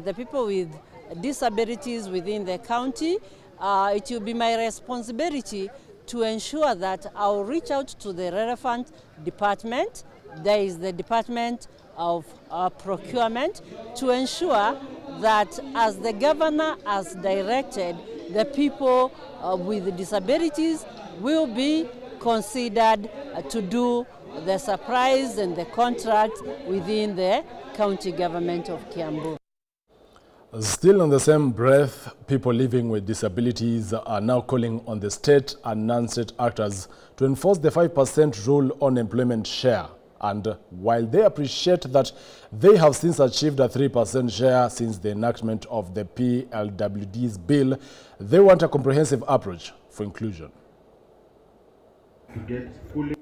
The people with disabilities within the county, it will be my responsibility to ensure that I'll reach out to the relevant department. There is the Department of Procurement, to ensure that as the governor has directed, the people with disabilities will be considered to do the surprise and the contract within the county government of Kiambu. Still on the same breath, people living with disabilities are now calling on the state and non-state actors to enforce the 5% rule on employment share. And while they appreciate that they have since achieved a 3% share since the enactment of the PLWD's bill, they want a comprehensive approach for inclusion.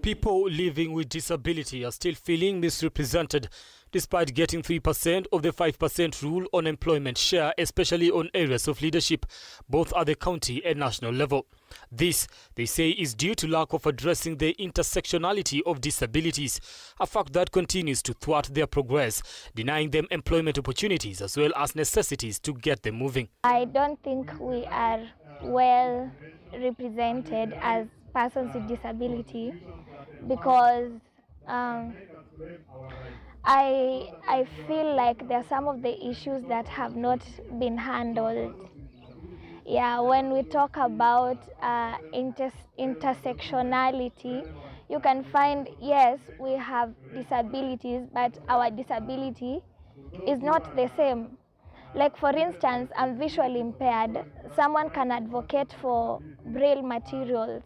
People living with disability are still feeling misrepresented despite getting 3% of the 5% rule on employment share, especially on areas of leadership, both at the county and national level. This, they say, is due to lack of addressing the intersectionality of disabilities, a fact that continues to thwart their progress, denying them employment opportunities as well as necessities to get them moving. I don't think we are well represented as persons with disability because I feel like there are some of the issues that have not been handled. Yeah, when we talk about intersectionality, you can find, yes, we have disabilities, but our disability is not the same. Like, for instance, I'm visually impaired. Someone can advocate for braille materials,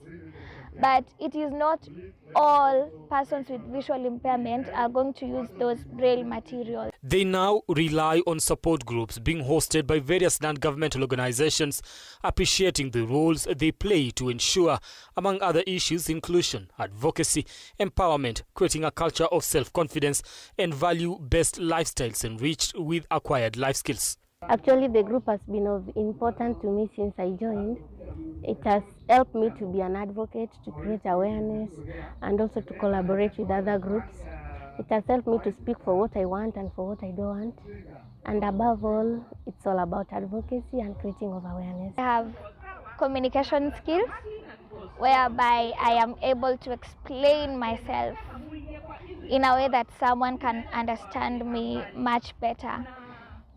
but it is not all persons with visual impairment are going to use those braille materials. They now rely on support groups being hosted by various non-governmental organizations, appreciating the roles they play to ensure, among other issues, inclusion, advocacy, empowerment, creating a culture of self-confidence and value-based lifestyles enriched with acquired life skills. Actually, the group has been of importance to me since I joined. It has helped me to be an advocate, to create awareness, and also to collaborate with other groups. It has helped me to speak for what I want and for what I don't want. And above all, it's all about advocacy and creating of awareness. I have communication skills, whereby I am able to explain myself in a way that someone can understand me much better.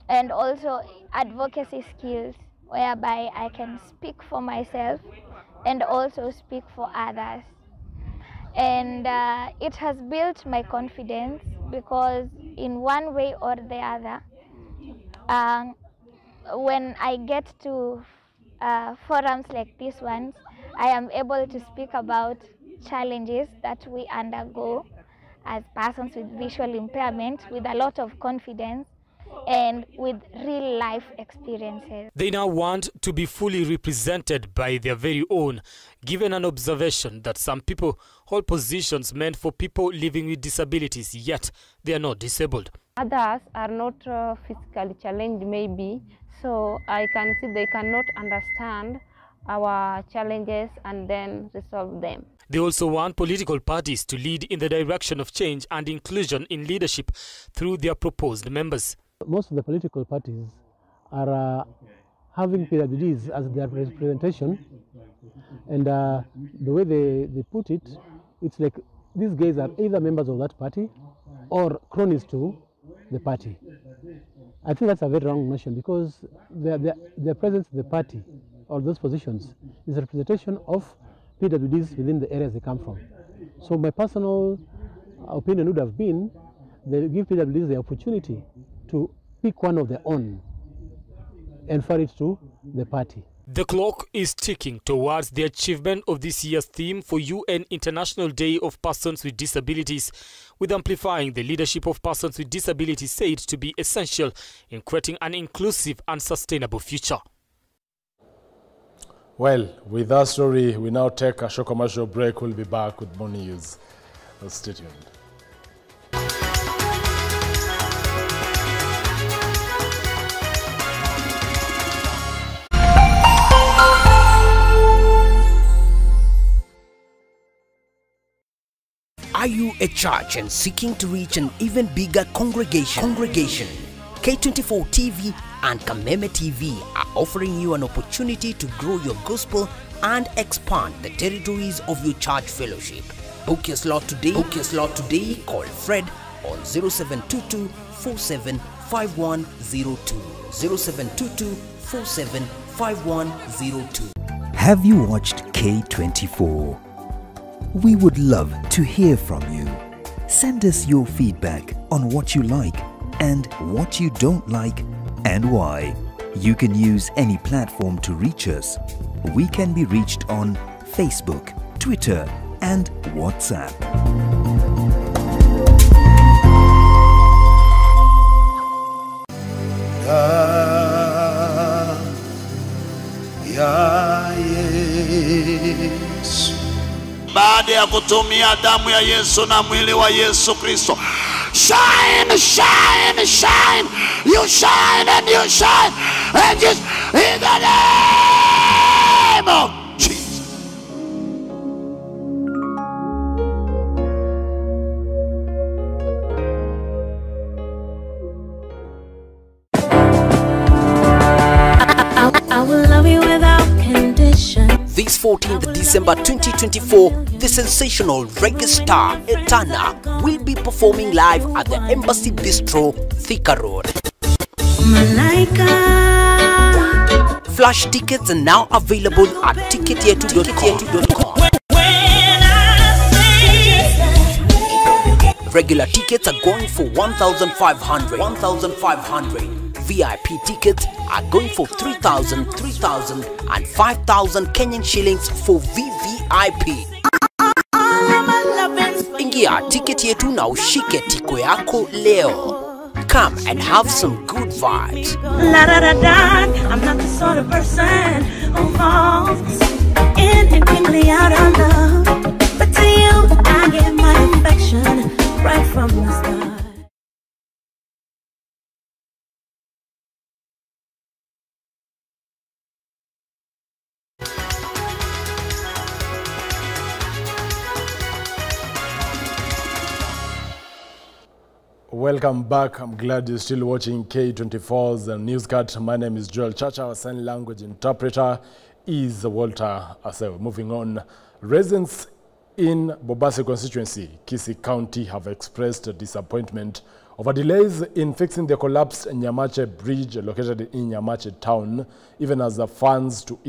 And also advocacy skills, whereby I can speak for myself and also speak for others. And it has built my confidence because in one way or the other, when I get to forums like this one, I am able to speak about challenges that we undergo as persons with visual impairment with a lot of confidence and with real life experiences. They now want to be fully represented by their very own, given an observation that some people hold positions meant for people living with disabilities, yet they are not disabled. Others are not physically challenged maybe, so I can see they cannot understand our challenges and then resolve them. They also want political parties to lead in the direction of change and inclusion in leadership through their proposed members. Most of the political parties are having PWDs as their representation, and the way they put it, it's like these guys are either members of that party or cronies to the party. I think that's a very wrong notion because their presence in the party or those positions is a representation of PWDs within the areas they come from. So my personal opinion would have been they give PWDs the opportunity to pick one of their own and refer it to the party. The clock is ticking towards the achievement of this year's theme for UN International Day of Persons with Disabilities, with amplifying the leadership of persons with disabilities said to be essential in creating an inclusive and sustainable future. Well, with that story, we now take a short commercial break. We'll be back with more news. Stay tuned. Are you a church and seeking to reach an even bigger congregation? K24 TV and Kameme TV are offering you an opportunity to grow your gospel and expand the territories of your church fellowship. Book your slot today. Call Fred on 0722 475102. 0722 475102. Have you watched K24? We would love to hear from you. Send us your feedback on what you like and what you don't like and why. You can use any platform to reach us. We can be reached on Facebook, Twitter, and WhatsApp. Baada ya kutumia damu ya Yesu na mwili wa Yesu Kristo, shine, shine, shine. You shine and you shine, and just in the name of Jesus. I will love you without condition. This 14th December 2024, the sensational reggae star Etana will be performing live at the Embassy Bistro, Thika Road. Malaika. Flash tickets are now available at ticketyetu.com. Regular tickets are going for 1,500. VIP tickets are going for 3,000, and 5,000 Kenyan shillings for VVIP. Ingia ticket yetu na ushike tiko yako leo. Come and have some good vibes. I'm not the sort of person who falls in and quickly out of love. But to you, I get my affection right from the start. Welcome back. I'm glad you're still watching K24's Newscut. My name is Joel Chacha. Our sign language interpreter is Walter Asew. Moving on, residents in Bobasi constituency, Kisii County, have expressed disappointment over delays in fixing the collapsed Nyamache bridge located in Nyamache town, even as the funds to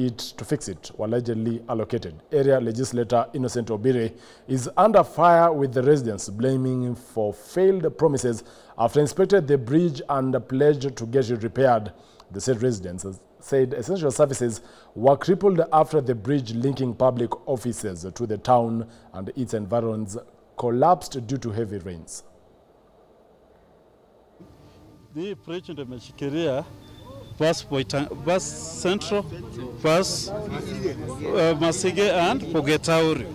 fix it were allegedly allocated. Area legislator Innocent Obire is under fire, with the residents blaming him for failed promises after inspected the bridge and pledged to get it repaired. The said residents said essential services were crippled after the bridge linking public offices to the town and its environs collapsed due to heavy rains. The bridge imeshikilia bus Central, bus Masige and Pogetauri.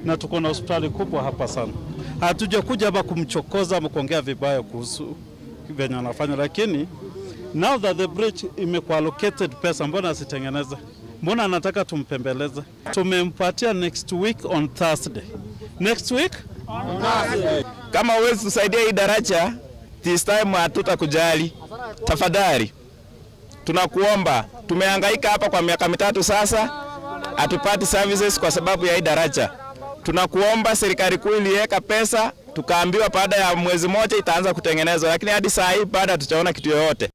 Na tuko na hospitali kubwa hapa sana. Hatujakuja hapa kumchokoza ama kuongea vibaya kuhusu venye anafanya, lakini now that the bridge imekuwa allocated pesa, mbona asitengeneze? Mbona anataka tumpembeleze? Tumempatia next week on Thursday. Next week? On Thursday. Kama huwezi tusaidia hii daraja, this time hatutakujali. Tafadhali. Tunakuomba. Tumehangaika hapa kwa miaka mitatu sasa, hatupati services kwa sababu ya hii daraja. Tunakuomba serikali kuu iliweka pesa, tukaambiwa baada ya mwezi mmoja itaanza kutengenezwa, lakini hadi saa hii bado hatujaona kitu yoyote.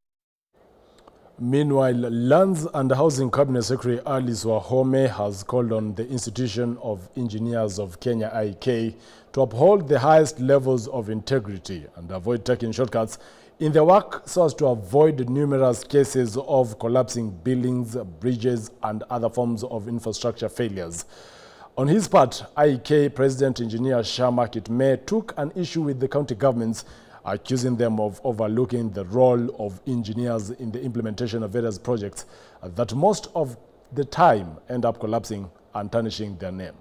Meanwhile, Lands and Housing Cabinet Secretary Alice Wahome has called on the Institution of Engineers of Kenya (IK) to uphold the highest levels of integrity and avoid taking shortcuts in their work so as to avoid numerous cases of collapsing buildings, bridges, and other forms of infrastructure failures. On his part, IK President Engineer Shama Kitme took an issue with the county governments, accusing them of overlooking the role of engineers in the implementation of various projects that most of the time end up collapsing and tarnishing their name.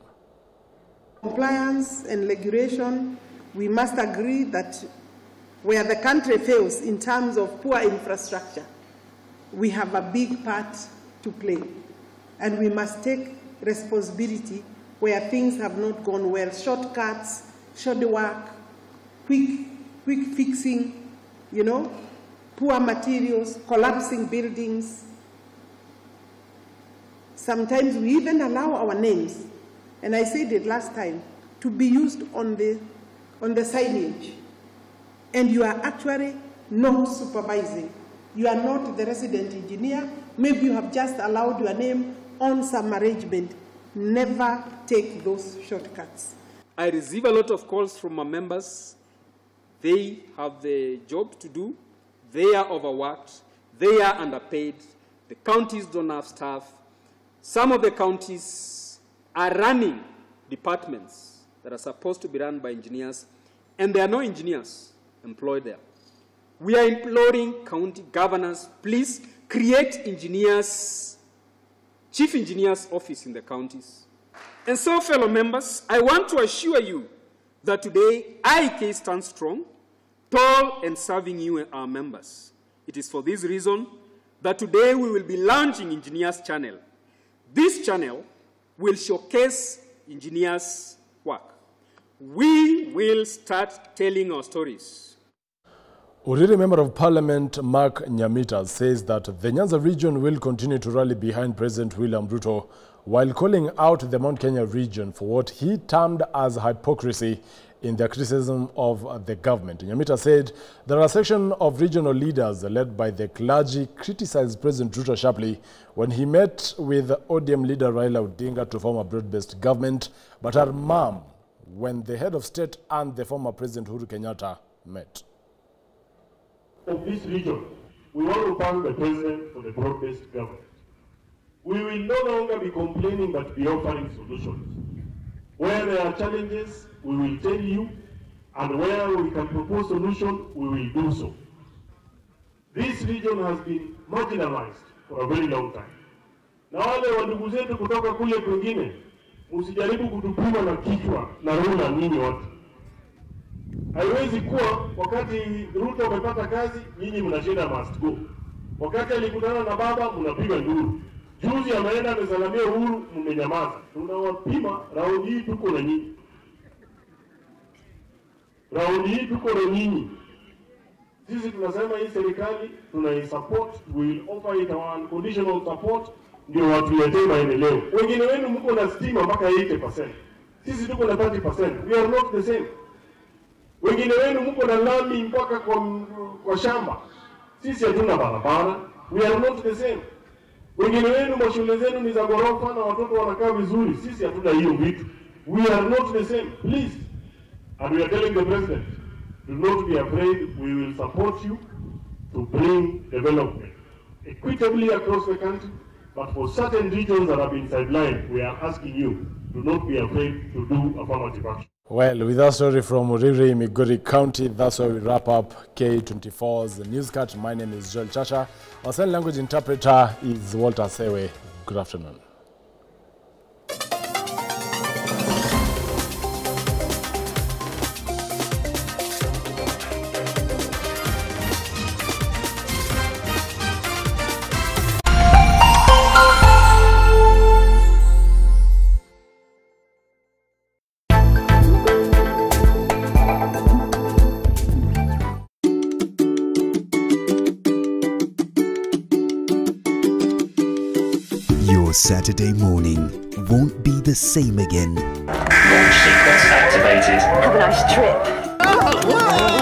Compliance and regulation, we must agree that where the country fails in terms of poor infrastructure, we have a big part to play. And we must take responsibility where things have not gone well. Shortcuts, shoddy work, quick fixing, poor materials, collapsing buildings. Sometimes we even allow our names, and I said it last time, to be used on the signage. And you are actually not supervising. You are not the resident engineer. Maybe you have just allowed your name on some arrangement. Never take those shortcuts. I receive a lot of calls from my members. They have the job to do. They are overworked. They are underpaid. The counties don't have staff. Some of the counties are running departments that are supposed to be run by engineers, and there are no engineers employed there. We are imploring county governors, please create engineers, chief engineers office in the counties. And so, fellow members, I want to assure you that today IEK stands strong, tall and serving you and our members. It is for this reason that today we will be launching Engineers Channel. This channel will showcase engineers' work. We will start telling our stories. Uriri Member of Parliament Mark Nyamita says that the Nyanza region will continue to rally behind President William Ruto while calling out the Mount Kenya region for what he termed as hypocrisy in their criticism of the government. Nyamita said there are a section of regional leaders led by the clergy criticized President Ruto sharply when he met with ODM leader Raila Odinga to form a broad-based government, but are mum when the head of state and the former President Uhuru Kenyatta met. Of this region, we want to thank the President for the broad-based government. We will no longer be complaining but be offering solutions. Where there are challenges, we will tell you, and where we can propose solutions, we will do so. This region has been marginalized for a very long time. Na wale wandugu zetu kutoka kule kwingine, msijaribu kutupima na kichwa na rula nyinyi wote. Haiwezi kuwa wakati Ruto amepata kazi, nyinyi mnashinda must go. Wakati alikutana na baba, mnapiga nduru. Juzi ameenda amesalamia Uhuru, mmenyamaza. Tunawapima, raundi hii tuko na nyinyi. Raundi hii tuko na nyinyi. Sisi tunasema hii serikali, tunaisupport, we will offer it our unconditional support, ndio watuletee maendeleo. Wengine wenu mko na stima mpaka 80%. Sisi tuko na 30%. We are not the same. Wengine wenu mko na lami mpaka kwa shamba. Sisi hatuna barabara. We are not the same. Wengine wenu mashule zenu ni za ghorofa na watoto wanakaa vizuri. Sisi hatuna hiyo vitu. We are not the same. Please. And we are telling the President, do not be afraid. We will support you to bring development equitably across the country. But for certain regions that have been sidelined, we are asking you, do not be afraid to do affirmative action. Well, with that story from Uriri, Migori County, that's where we wrap up K24's Newscut. My name is Joel Chacha. Our sign language interpreter is Walter Sewe. Good afternoon. Saturday morning won't be the same again. Launch sequence activated. Have a nice trip.